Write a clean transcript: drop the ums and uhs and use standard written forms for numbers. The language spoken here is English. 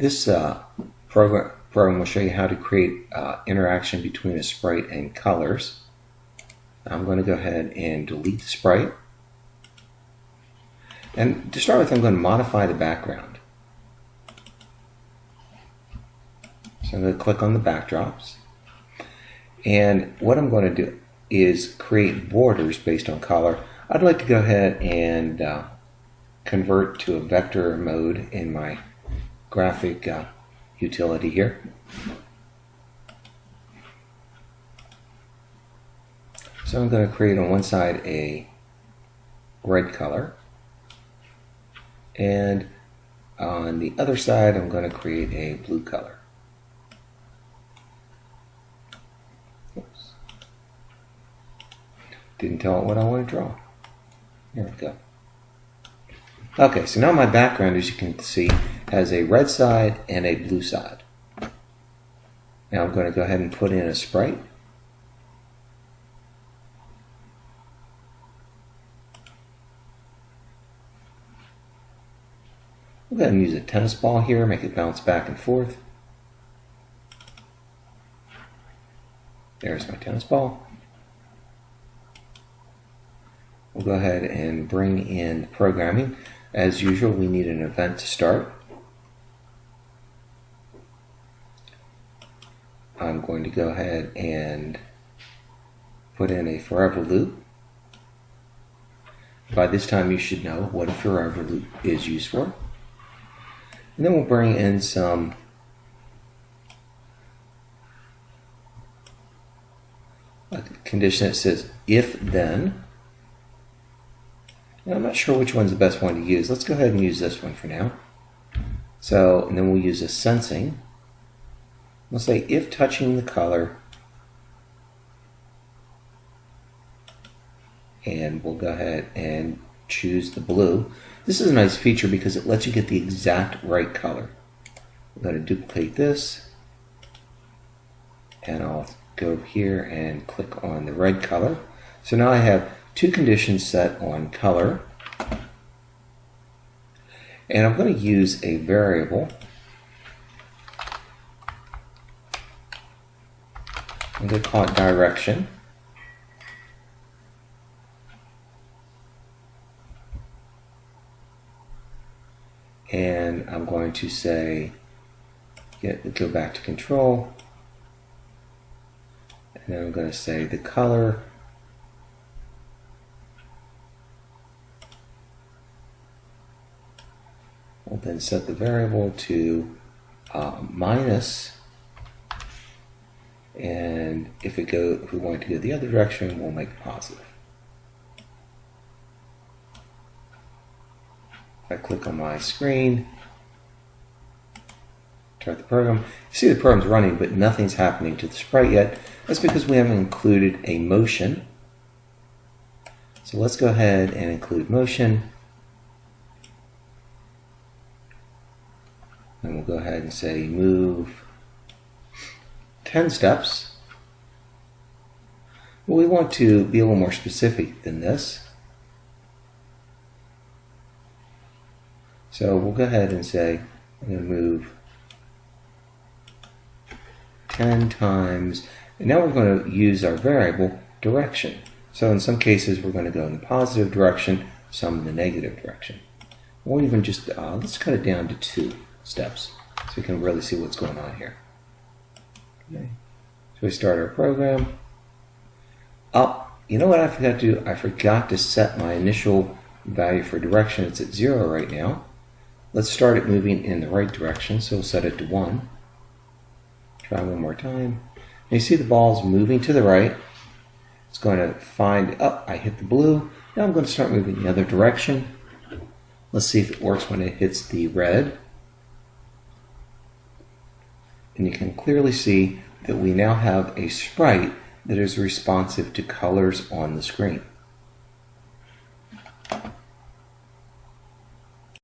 This program will show you how to create interaction between a sprite and colors. I'm going to go ahead and delete the sprite. And to start with, I'm going to modify the background. So I'm going to click on the backdrops. And what I'm going to do is create borders based on color. I'd like to go ahead and convert to a vector mode in my graphic utility here. So I'm going to create on one side a red color, and on the other side I'm going to create a blue color. Oops. Didn't tell it what I want to draw. There we go. Okay, so now my background, as you can see, has a red side and a blue side. Now I'm going to go ahead and put in a sprite. We'll go ahead and use a tennis ball here, make it bounce back and forth. There's my tennis ball. We'll go ahead and bring in programming. As usual, we need an event to start. I'm going to go ahead and put in a forever loop. By this time you should know what a forever loop is used for. And then we'll bring in some condition that says if then. And I'm not sure which one's the best one to use. Let's go ahead and use this one for now. So, and then we'll use a sensing. We'll say if touching the color, and we'll go ahead and choose the blue. This is a nice feature because it lets you get the exact right color. I'm going to duplicate this, and I'll go over here and click on the red color. So now I have two conditions set on color, and I'm going to use a variable. I'm going to call it direction. And I'm going to say, go back to control, and then I'm going to say the color we'll then set the variable to minus, and if we want to go the other direction, we'll make it positive. If I click on my screen, start the program, you see the program's running, but nothing's happening to the sprite yet. That's because we haven't included a motion. So let's go ahead and include motion. And we'll go ahead and say move 10 steps. Well, we want to be a little more specific than this. So we'll go ahead and say I'm going to move 10 times. And now we're going to use our variable direction. So in some cases we're going to go in the positive direction, some in the negative direction. We'll even just, let's cut it down to 2 steps so we can really see what's going on here. Okay. So we start our program. You know what I forgot to do? I forgot to set my initial value for direction. It's at 0 right now. Let's start it moving in the right direction, so we'll set it to 1. Try one more time. And you see the ball's moving to the right. It's going to find, I hit the blue. Now I'm going to start moving the other direction. Let's see if it works when it hits the red. And you can clearly see that we now have a sprite that is responsive to colors on the screen.